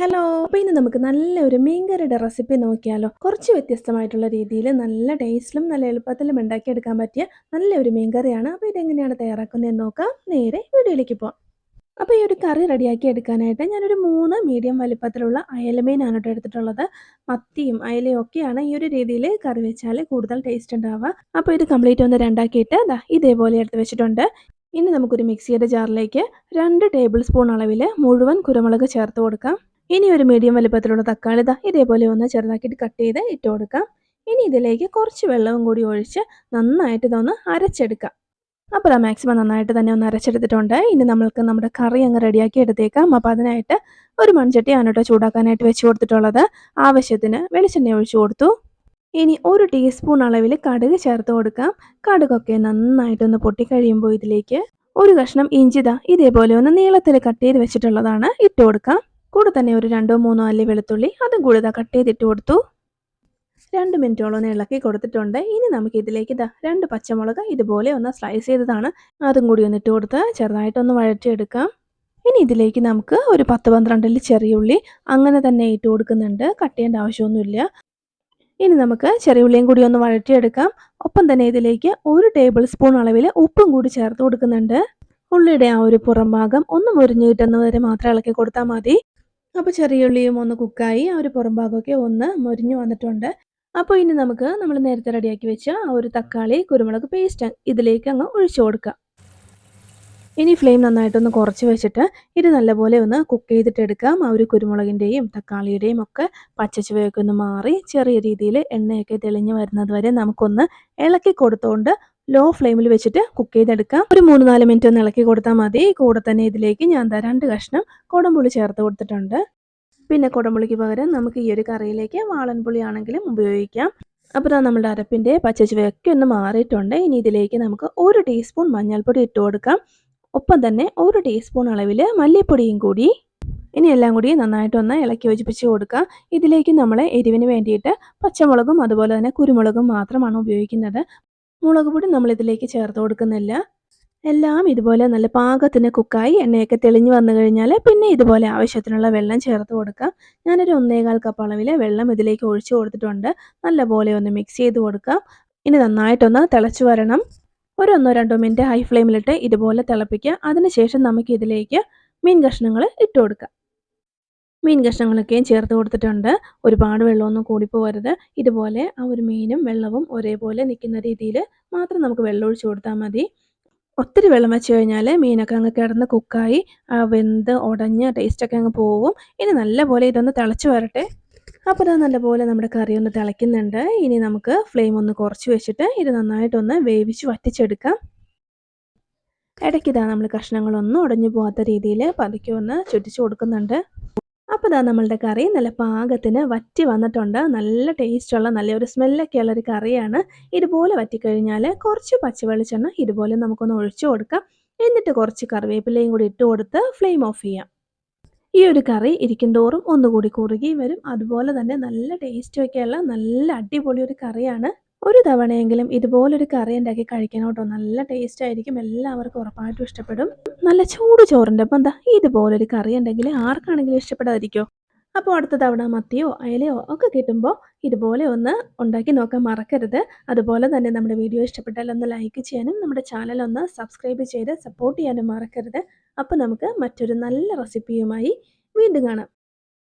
Hello! അപ്പോൾ ഇന്ന് നമുക്ക് നല്ലൊരു മീൻകറിയുടെ റെസിപ്പി നോക്കിയാലോ? കുറച്ച് വ്യത്യസ്തമായിട്ടുള്ള രീതിയിൽ നല്ല ടേസ്റ്റിലും നല്ല എളുപ്പത്തിലും ഉണ്ടാക്കിയെടുക്കാൻ പറ്റിയ നല്ലൊരു മീൻകറിയാണ്. അപ്പോൾ ഇതെങ്ങനെയാണ് തയ്യാറാക്കുന്നതെന്ന് നോക്കാം. നേരെ വീഡിയോയിലേക്ക് പോകാം. അപ്പോൾ ഈ ഒരു കറി റെഡിയാക്കി എടുക്കാനായിട്ട് ഞാനൊരു 3 മീഡിയം വലിപ്പത്തിലുള്ള അയലമീനാണ് കേട്ടോ എടുത്തിട്ടുള്ളത്. മത്തിയും അയലയും ഒക്കെയാണ് ഈ ഒരു രീതിയിൽ കറി വെച്ചാൽ കൂടുതൽ ടേസ്റ്റ് ഉണ്ടാവുക. അപ്പോൾ ഇത് കംപ്ലീറ്റ് ഒന്ന് രണ്ടാക്കിയിട്ട് ഇതേപോലെ എടുത്ത് വെച്ചിട്ടുണ്ട്. ഇനി നമുക്കൊരു മിക്സിയുടെ ജാറിലേക്ക് 2 ടേബിൾ സ്പൂൺ അളവിൽ മുഴുവൻ കുരുമുളക് ചേർത്ത് കൊടുക്കാം. ഇനി ഒരു മീഡിയം വലിപ്പത്തിലുള്ള തക്കാളി ഇതേപോലെ ഒന്ന് ചെറുതാക്കിയിട്ട് കട്ട് ചെയ്ത് ഇട്ട് കൊടുക്കാം. ഇനി ഇതിലേക്ക് കുറച്ച് വെള്ളവും കൂടി ഒഴിച്ച് നന്നായിട്ട് ഇതൊന്ന് അരച്ചെടുക്കാം. അപ്പോൾ മാക്സിമം നന്നായിട്ട് തന്നെ ഒന്ന് അരച്ചെടുത്തിട്ടുണ്ട്. ഇനി നമ്മൾക്ക് നമ്മുടെ കറി അങ്ങ് റെഡിയാക്കി എടുത്തേക്കാം. അപ്പോൾ അതിനായിട്ട് ഒരു മൺചട്ടിയാണ് കേട്ടോ ചൂടാക്കാനായിട്ട് വെച്ച് കൊടുത്തിട്ടുള്ളത്. ആവശ്യത്തിന് വെളിച്ചെണ്ണ ഒഴിച്ചു കൊടുത്തു. ഇനി 1 ടീസ്പൂൺ അളവിൽ കടുക് ചേർത്ത് കൊടുക്കാം. കടുകൊക്കെ നന്നായിട്ടൊന്ന് പൊട്ടിക്കഴിയുമ്പോൾ ഇതിലേക്ക് ഒരു കഷ്ണം ഇഞ്ചി ഇതേപോലെ ഒന്ന് നീളത്തിൽ കട്ട് ചെയ്ത് വെച്ചിട്ടുള്ളതാണ് ഇട്ട് കൊടുക്കാം. കൂടെ തന്നെ ഒരു 2-3 അല്ലി വെളുത്തുള്ളി അതും കൂടി കട്ട് ചെയ്തിട്ട് കൊടുത്തു. 2 മിനിറ്റോളം ഒന്ന് ഇളക്കി കൊടുത്തിട്ടുണ്ട്. ഇനി നമുക്ക് ഇതിലേക്ക് 2 പച്ചമുളക് ഇതുപോലെ ഒന്ന് സ്ലൈസ് ചെയ്തതാണ് അതും കൂടി ഒന്ന് ഇട്ട് കൊടുത്ത് ചെറുതായിട്ടൊന്ന് വഴറ്റിയെടുക്കാം. ഇനി ഇതിലേക്ക് നമുക്ക് ഒരു 10-12 അല്ലി ചെറിയുള്ളി അങ്ങനെ തന്നെ ഇട്ട് കൊടുക്കുന്നുണ്ട്. കട്ട് ചെയ്യേണ്ട ആവശ്യമൊന്നുമില്ല. ഇനി നമുക്ക് ചെറിയ ഉള്ളിയും കൂടി ഒന്ന് വഴറ്റിയെടുക്കാം. ഒപ്പം തന്നെ ഇതിലേക്ക് 1 ടേബിൾ സ്പൂൺ അളവിൽ ഉപ്പും കൂടി ചേർത്ത് കൊടുക്കുന്നുണ്ട്. ഉള്ളിയുടെ ആ ഒരു പുറം ഭാഗം ഒന്ന് മുരിഞ്ഞ് കിട്ടുന്നത് വരെ മാത്രം ഇളക്കി കൊടുത്താൽ മതി. അപ്പോൾ ചെറിയ ഉള്ളിയും ഒന്ന് കുക്കായി ആ ഒരു പുറം ഭാഗമൊക്കെ ഒന്ന് മുരിഞ്ഞ് വന്നിട്ടുണ്ട്. അപ്പോൾ ഇനി നമുക്ക് നമ്മൾ നേരത്തെ റെഡിയാക്കി വെച്ച ആ ഒരു തക്കാളി കുരുമുളക് പേസ്റ്റ് ഇതിലേക്ക് അങ്ങ് ഒഴിച്ചു കൊടുക്കാം. ഇനി ഫ്ലെയിം നന്നായിട്ടൊന്ന് കുറച്ച് വെച്ചിട്ട് ഇത് നല്ലപോലെ ഒന്ന് കുക്ക് ചെയ്തിട്ട് എടുക്കാം. ആ ഒരു കുരുമുളകിൻ്റെയും തക്കാളിയുടെയും ഒക്കെ പച്ചച്ചുവയൊക്കെ ഒന്ന് മാറി ചെറിയ രീതിയിൽ എണ്ണയൊക്കെ തെളിഞ്ഞ് വരുന്നത് വരെ നമുക്കൊന്ന് ഇളക്കി കൊടുത്തുകൊണ്ട് ലോ ഫ്ലെയിമിൽ വെച്ചിട്ട് കുക്ക് ചെയ്തെടുക്കാം. ഒരു 3-4 മിനിറ്റ് ഒന്ന് ഇളക്കി കൊടുത്താൽ മതി. കൂടെ തന്നെ ഇതിലേക്ക് ഞാൻ 2 കഷ്ണം കുടംപുളി ചേർത്ത് കൊടുത്തിട്ടുണ്ട്. പിന്നെ കുടംപുളിക്ക് പകരം നമുക്ക് ഈ ഒരു കറിയിലേക്ക് വാളൻപുളി ആണെങ്കിലും ഉപയോഗിക്കാം. അപ്പോൾ നമ്മുടെ അരപ്പിൻ്റെ പച്ചച്ചുവയൊക്കെ ഒന്ന് മാറിയിട്ടുണ്ട്. ഇനി ഇതിലേക്ക് നമുക്ക് 1 ടീസ്പൂൺ മഞ്ഞൾപ്പൊടി ഇട്ട് കൊടുക്കാം. ഒപ്പം തന്നെ 1 ടീസ്പൂൺ അളവിൽ മല്ലിപ്പൊടിയും കൂടി. ഇനി എല്ലാം കൂടി നന്നായിട്ടൊന്ന് ഇളക്കി യോജിപ്പിച്ച് കൊടുക്കുക. ഇതിലേക്ക് നമ്മൾ എരിവിന് വേണ്ടിയിട്ട് പച്ചമുളകും അതുപോലെ തന്നെ കുരുമുളകും മാത്രമാണ് ഉപയോഗിക്കുന്നത്. മുളക് പൊടി നമ്മളിതിലേക്ക് ചേർത്ത് കൊടുക്കുന്നില്ല. എല്ലാം ഇതുപോലെ നല്ല പാകത്തിന് കുക്കായി എണ്ണയൊക്കെ തെളിഞ്ഞ് വന്നു കഴിഞ്ഞാൽ പിന്നെ ഇതുപോലെ ആവശ്യത്തിനുള്ള വെള്ളം ചേർത്ത് കൊടുക്കാം. ഞാനൊരു 1.25 കപ്പ് അളവിൽ വെള്ളം ഇതിലേക്ക് ഒഴിച്ചു കൊടുത്തിട്ടുണ്ട്. നല്ലപോലെ ഒന്ന് മിക്സ് ചെയ്ത് കൊടുക്കാം. ഇനി നന്നായിട്ടൊന്ന് തിളച്ച് വരണം. ഒരു 1-2 മിനിറ്റ് ഹൈ ഫ്ലെയിമിലിട്ട് ഇതുപോലെ തിളപ്പിക്കുക. അതിനുശേഷം നമുക്ക് ഇതിലേക്ക് മീൻ കഷ്ണങ്ങൾ ഇട്ട് കൊടുക്കാം. മീൻ കഷ്ണങ്ങളൊക്കെയും ചേർത്ത് കൊടുത്തിട്ടുണ്ട്. ഒരുപാട് വെള്ളമൊന്നും കൂടിപ്പോകരുത്. ഇതുപോലെ ആ ഒരു മീനും വെള്ളവും ഒരേപോലെ നിൽക്കുന്ന രീതിയിൽ മാത്രം നമുക്ക് വെള്ളം ഒഴിച്ച് കൊടുത്താൽ മതി. ഒത്തിരി വെള്ളം വെച്ച് കഴിഞ്ഞാൽ മീനൊക്കെ അങ്ങ് കിടന്ന് കുക്കായി വെന്ത് ഉടഞ്ഞ് ടേസ്റ്റൊക്കെ അങ്ങ് പോവും. ഇനി നല്ലപോലെ ഇതൊന്ന് തിളച്ച് വരട്ടെ. അപ്പോൾ നല്ലപോലെ നമ്മുടെ കറി ഒന്ന് തിളയ്ക്കുന്നുണ്ട്. ഇനി നമുക്ക് ഫ്ലെയിം ഒന്ന് കുറച്ച് വെച്ചിട്ട് ഇത് നന്നായിട്ടൊന്ന് വേവിച്ച് വറ്റിച്ചെടുക്കാം. ഇടയ്ക്ക് നമ്മൾ കഷ്ണങ്ങളൊന്നും ഉടഞ്ഞു പോകാത്ത രീതിയിൽ പതുക്കെ ഒന്ന് ചുറ്റിച്ച് കൊടുക്കുന്നുണ്ട്. അപ്പോൾ നമ്മളുടെ കറി നല്ല പാകത്തിന് വറ്റി വന്നിട്ടുണ്ട്. നല്ല ടേസ്റ്റുള്ള നല്ലൊരു സ്മെല്ലൊക്കെ ഉള്ളൊരു കറിയാണ്. ഇതുപോലെ വറ്റിക്കഴിഞ്ഞാൽ കുറച്ച് പച്ചവെളിച്ചെണ്ണ ഇതുപോലെ നമുക്കൊന്ന് ഒഴിച്ചു കൊടുക്കാം. എന്നിട്ട് കുറച്ച് കറിവേപ്പിലയും കൂടി ഇട്ട് കൊടുത്ത് ഫ്ലെയിം ഓഫ് ചെയ്യാം. ഈ ഒരു കറി ഇരിക്കും തോറും ഒന്നുകൂടി കുറുകി വരും. അതുപോലെ തന്നെ നല്ല ടേസ്റ്റൊക്കെയുള്ള നല്ല അടിപൊളി ഒരു കറിയാണ്. ഒരു തവണയെങ്കിലും ഇതുപോലൊരു കറി ഉണ്ടാക്കി കഴിക്കണം കേട്ടോ. നല്ല ടേസ്റ്റ് ആയിരിക്കും. എല്ലാവർക്കും ഉറപ്പായിട്ടും ഇഷ്ടപ്പെടും. നല്ല ചൂട് ചോറിൻ്റെ ഒപ്പം ഇതുപോലൊരു കറി ഉണ്ടെങ്കിൽ ആർക്കാണെങ്കിലും ഇഷ്ടപ്പെടാതിരിക്കുമോ? അപ്പോൾ അടുത്ത തവണ മത്തിയോ അയലയോ ഒക്കെ കിട്ടുമ്പോൾ ഇതുപോലെ ഒന്ന് ഉണ്ടാക്കി നോക്കാൻ മറക്കരുത്. അതുപോലെ തന്നെ നമ്മുടെ വീഡിയോ ഇഷ്ടപ്പെട്ടാൽ ഒന്ന് ലൈക്ക് ചെയ്യാനും നമ്മുടെ ചാനൽ ഒന്ന് സബ്സ്ക്രൈബ് ചെയ്ത് സപ്പോർട്ട് ചെയ്യാനും മറക്കരുത്. അപ്പോൾ നമുക്ക് മറ്റൊരു നല്ല റെസിപ്പിയുമായി വീണ്ടും കാണാം.